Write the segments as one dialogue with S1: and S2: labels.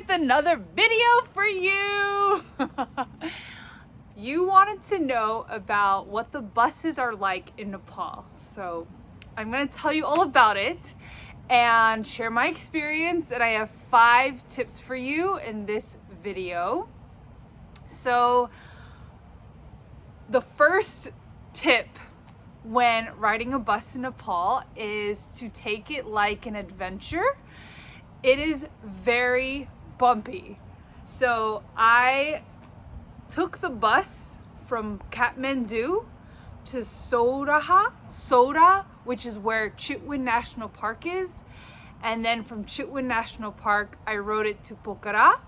S1: with another video for you. You wanted to know about what the buses are like in Nepal. So I'm gonna tell you all about it and share my experience, and I have 5 tips for you in this video. So the first tip when riding a bus in Nepal is to take it like an adventure. It is very bumpy. So I took the bus from Kathmandu to Soda, which is where Chitwan National Park is. And then from Chitwan National Park, I rode it to Pokhara.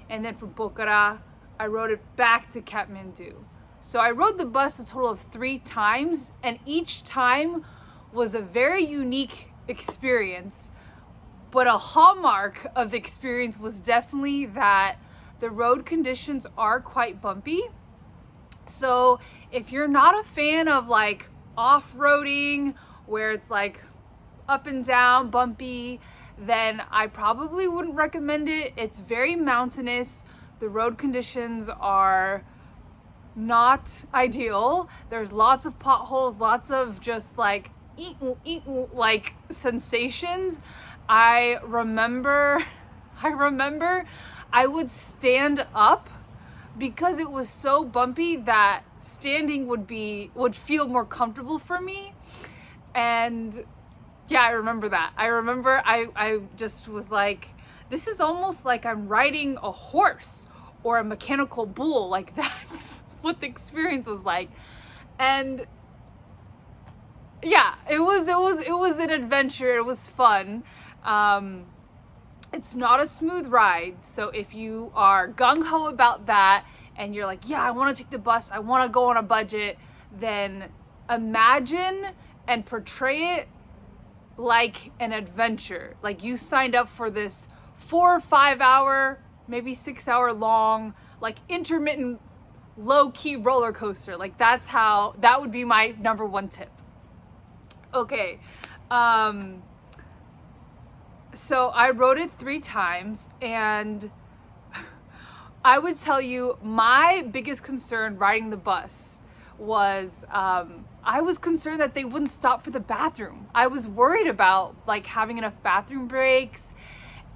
S1: And then from Pokhara, I rode it back to Kathmandu. So I rode the bus a total of 3 times, and each time was a very unique experience. But a hallmark of the experience was definitely that the road conditions are quite bumpy. So if you're not a fan of like off-roading where it's like up and down, bumpy, then I probably wouldn't recommend it. It's very mountainous. The road conditions are not ideal. There's lots of potholes, lots of just like like sensations. I remember I would stand up because it was so bumpy that standing would feel more comfortable for me. And yeah, I remember that. I just was like, this is almost like I'm riding a horse or a mechanical bull. Like that's what the experience was like. And yeah, it was an adventure. It was fun. It's not a smooth ride. So if you are gung-ho about that and you're like, yeah, I want to take the bus, I want to go on a budget, then imagine and portray it like an adventure. Like you signed up for this 4 or 5 hour, maybe 6 hour long, like intermittent low-key roller coaster. Like that would be my number 1 tip. Okay. So I rode it 3 times, and I would tell you my biggest concern riding the bus was I was concerned that they wouldn't stop for the bathroom. I was worried about like having enough bathroom breaks,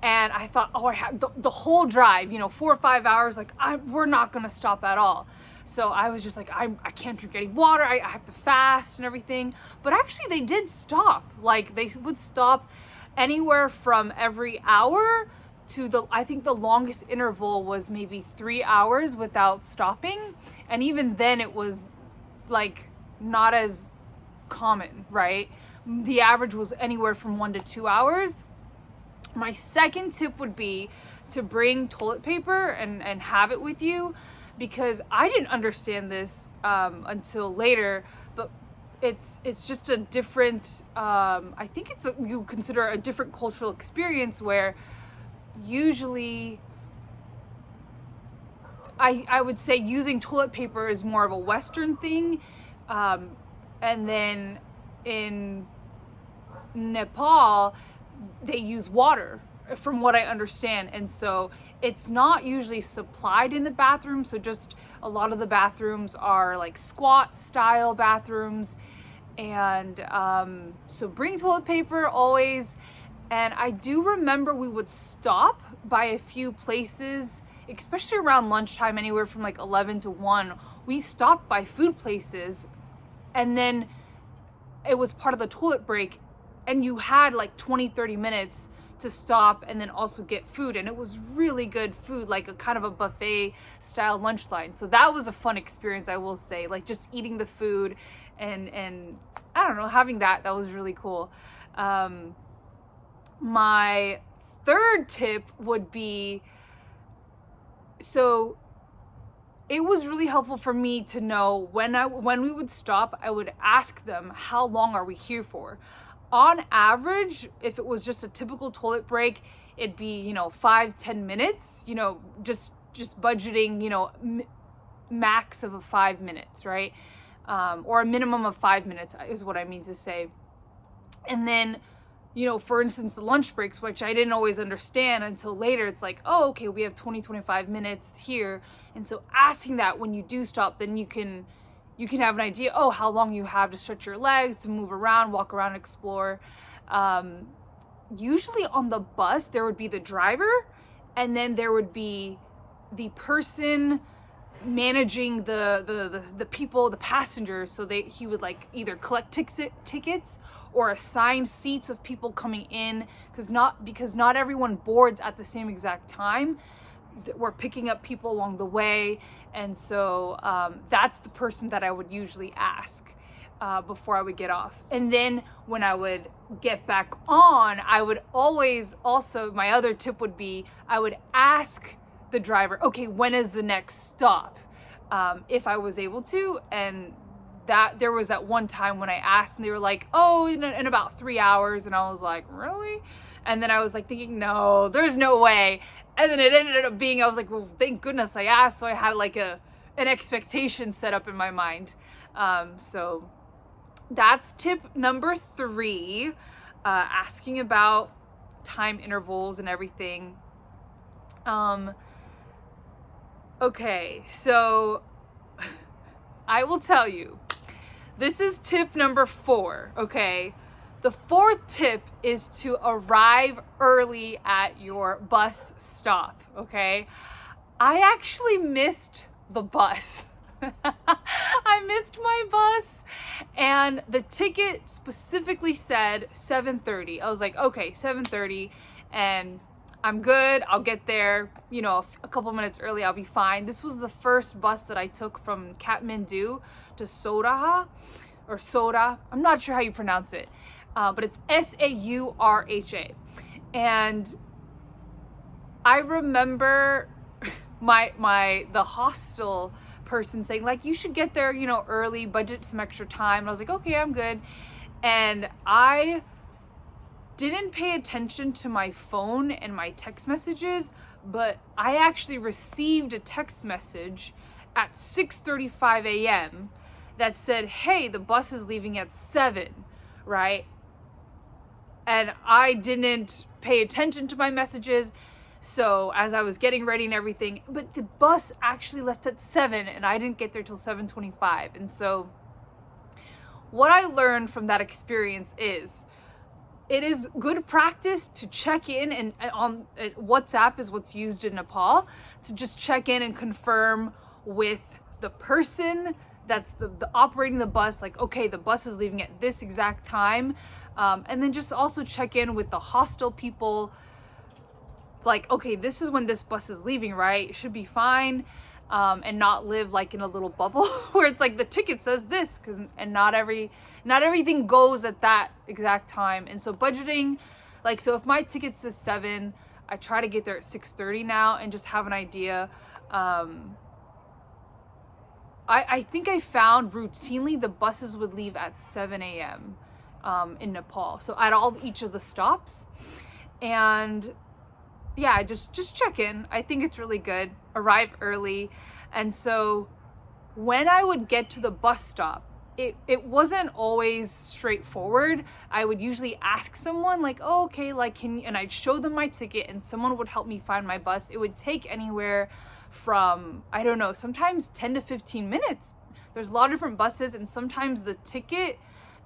S1: and I thought, oh, I have the whole drive, 4 or 5 hours, like we're not gonna stop at all. So I was just like, I can't drink any water, I have to fast and everything. But actually they did stop. Like they would stop anywhere from every hour to I think the longest interval was maybe 3 hours without stopping. And even then it was like not as common, right? The average was anywhere from 1 to 2 hours. My second tip would be to bring toilet paper and have it with you, because I didn't understand this until later, but it's just a different, I think you consider a different cultural experience where usually I would say using toilet paper is more of a Western thing. And then in Nepal, they use water, from what I understand. And so it's not usually supplied in the bathroom. So just a lot of the bathrooms are like squat style bathrooms. And so bring toilet paper always. And I do remember we would stop by a few places, especially around lunchtime, anywhere from like 11 to 1. We stopped by food places, and then it was part of the toilet break, and you had like 20-30 minutes to stop and then also get food. And it was really good food, like a kind of a buffet style lunch line. So that was a fun experience, I will say, like just eating the food and I don't know, having that was really cool. My third tip would be, so it was really helpful for me to know when we would stop, I would ask them, how long are we here for? On average, if it was just a typical toilet break, it'd be, 5-10 minutes, just budgeting, max of 5 minutes, right? Or a minimum of 5 minutes is what I mean to say. And then you know, for instance, the lunch breaks, which I didn't always understand until later. It's like, oh, okay, we have 20-25 minutes here. And so asking that when you do stop, then you can have an idea, oh, how long you have to stretch your legs, to move around, walk around, explore. Usually on the bus, there would be the driver, and then there would be the person managing the people, the passengers. So he would like either collect tickets or assign seats of people coming in, because not everyone boards at the same exact time. We're picking up people along the way, and so that's the person that I would usually ask before I would get off. And then when I would get back on, I would always also, my other tip would be, I would ask the driver, okay, when is the next stop? If I was able to. And that there was that one time when I asked and they were like, oh, in about 3 hours. And I was like, really? And then I was like thinking, no, there's no way. And then it ended up being, I was like, well, thank goodness I asked. So I had like an expectation set up in my mind. So that's tip number 3, asking about time intervals and everything. Okay, so I will tell you, this is tip number 4, okay? The 4th tip is to arrive early at your bus stop, okay? I actually missed the bus. I missed my bus, and the ticket specifically said 7:30. I was like, okay, 7:30, and I'm good. I'll get there, you know, a couple minutes early. I'll be fine. This was the first bus that I took from Kathmandu to Soraha, or Sora. I'm not sure how you pronounce it, but it's Saurha. And I remember the hostel person saying, like, you should get there, you know, early, budget some extra time. And I was like, okay, I'm good. And I didn't pay attention to my phone and my text messages, but I actually received a text message at 6:35 a.m. that said, hey, the bus is leaving at 7, right? And I didn't pay attention to my messages. So as I was getting ready and everything, but the bus actually left at 7 and I didn't get there till 7:25. And so what I learned from that experience is, it is good practice to check in, and on WhatsApp is what's used in Nepal, to just check in and confirm with the person that's the operating the bus, like, okay, the bus is leaving at this exact time. And then just also check in with the hostel people, like, okay, this is when this bus is leaving, right? It should be fine. And not live like in a little bubble where it's like the ticket says this, and not everything goes at that exact time. And so budgeting, like, so if my ticket says 7, I try to get there at 6:30 now and just have an idea. I think I found routinely the buses would leave at 7 a.m. In Nepal. So at each of the stops. And yeah, just check in. I think it's really good. Arrive early. And so when I would get to the bus stop, it wasn't always straightforward. I would usually ask someone, like, oh, okay, like, and I'd show them my ticket and someone would help me find my bus. It would take anywhere from, I don't know, sometimes 10 to 15 minutes. There's a lot of different buses, and sometimes the ticket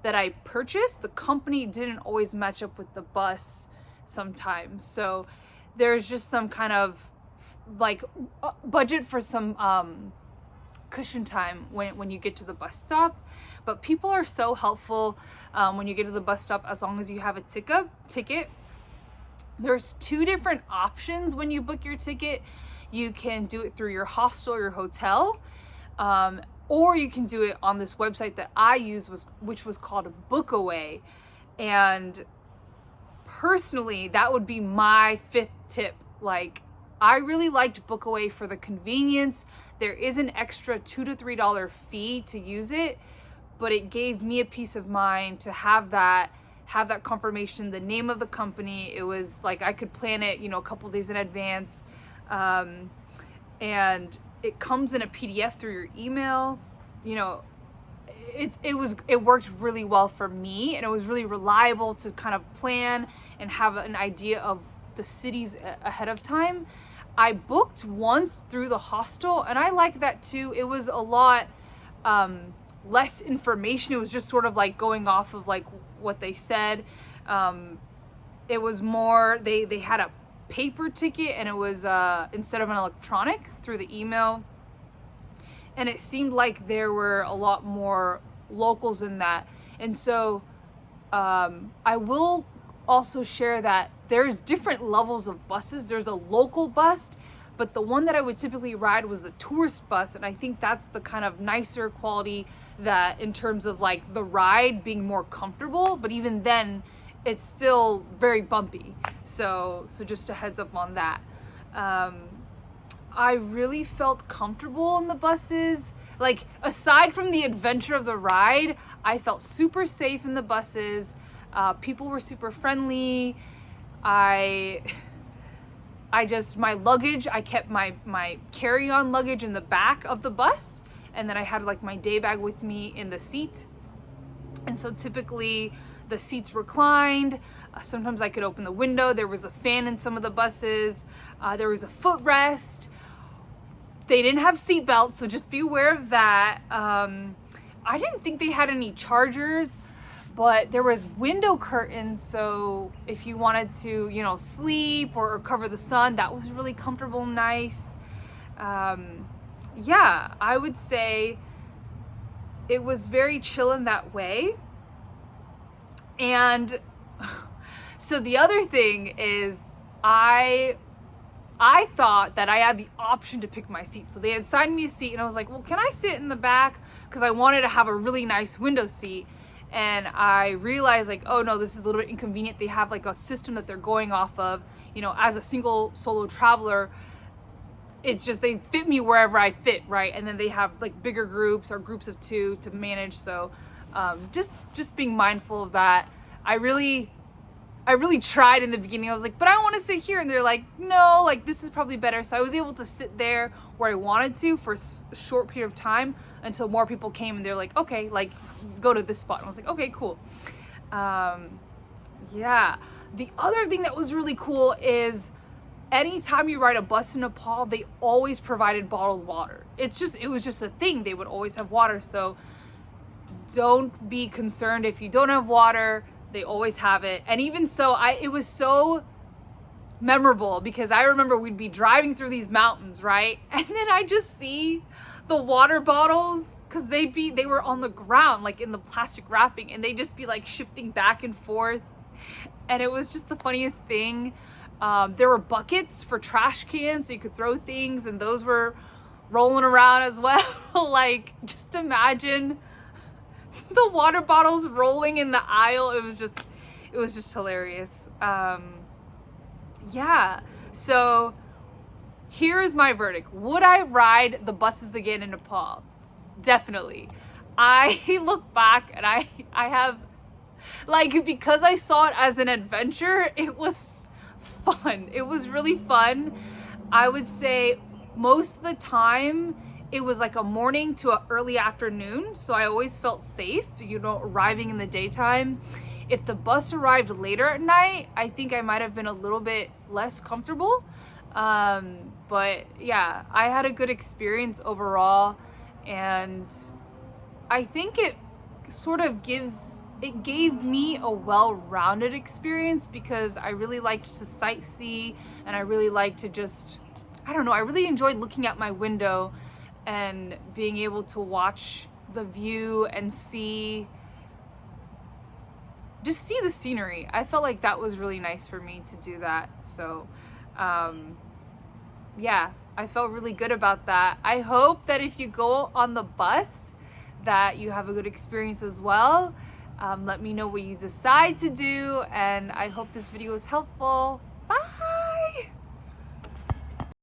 S1: that I purchased, the company didn't always match up with the bus sometimes. So there's just some kind of like budget for some cushion time when you get to the bus stop. But people are so helpful when you get to the bus stop, as long as you have a ticket. There's 2 different options when you book your ticket. You can do it through your hostel or your hotel, or you can do it on this website that I use, which was called Bookaway. And personally, that would be my 5th tip. Like, I really liked Bookaway for the convenience. There is an extra $2 to $3 fee to use it, but it gave me a peace of mind to have that confirmation, the name of the company. It was like I could plan it, you know, a couple days in advance. And it comes in a PDF through your email. You know, it worked really well for me, and it was really reliable to kind of plan and have an idea of the cities ahead of time. I booked once through the hostel, and I liked that too. It was a lot less information. It was just sort of like going off of like what they said. It was more, they had a paper ticket, and it was instead of an electronic through the email. And it seemed like there were a lot more locals in that. And so I will also share that there's different levels of buses. There's a local bus, but the one that I would typically ride was a tourist bus. And I think that's the kind of nicer quality, that in terms of like the ride being more comfortable, but even then it's still very bumpy. So just a heads up on that. I really felt comfortable in the buses. Like, aside from the adventure of the ride, I felt super safe in the buses. People were super friendly. My luggage, I kept my carry-on luggage in the back of the bus, and then I had like my day bag with me in the seat. And so typically the seats reclined. Sometimes I could open the window. There was a fan in some of the buses. There was a footrest. They didn't have seat belts, so just be aware of that. I didn't think they had any chargers, but there was window curtains, so if you wanted to, you know, sleep or cover the sun, that was really comfortable and nice. Yeah, I would say it was very chill in that way. And so the other thing is, I thought that I had the option to pick my seat. So they had assigned me a seat, and I was like, well, can I sit in the back? Because I wanted to have a really nice window seat. And I realized, like, oh no, this is a little bit inconvenient. They have like a system that they're going off of, you know, as a single solo traveler. It's just, they fit me wherever I fit, right? And then they have like bigger groups or groups of 2 to manage. So just being mindful of that. I really tried in the beginning. I was like, but I want to sit here. And they're like, no, like this is probably better. So I was able to sit there where I wanted to for a short period of time until more people came, and they're like, okay, like go to this spot. And I was like, okay, cool. Yeah. The other thing that was really cool is anytime you ride a bus in Nepal, they always provided bottled water. It was just a thing. They would always have water. So don't be concerned if you don't have water. They always have it. And even so, it was so memorable, because I remember we'd be driving through these mountains, right? And then I just see the water bottles, because they were on the ground, like in the plastic wrapping, and they'd just be like shifting back and forth. And it was just the funniest thing. There were buckets for trash cans, so you could throw things, and those were rolling around as well. Like, just imagine the water bottles rolling in the aisle. It was just hilarious. Yeah, so here's my verdict. Would I ride the buses again in Nepal? Definitely. I look back and I have, like, because I saw it as an adventure, it was fun. It was really fun. I would say most of the time it was like a morning to an early afternoon, so I always felt safe, you know, arriving in the daytime. If the bus arrived later at night, I think I might have been a little bit less comfortable. But yeah, I had a good experience overall, and I think it sort of gave me a well-rounded experience, because I really liked to sightsee, and I really liked to just, I don't know, I really enjoyed looking out my window and being able to watch the view and see the scenery. I felt like that was really nice for me to do that. So yeah, I felt really good about that. I hope that if you go on the bus that you have a good experience as well. Let me know what you decide to do, and I hope this video was helpful. Bye!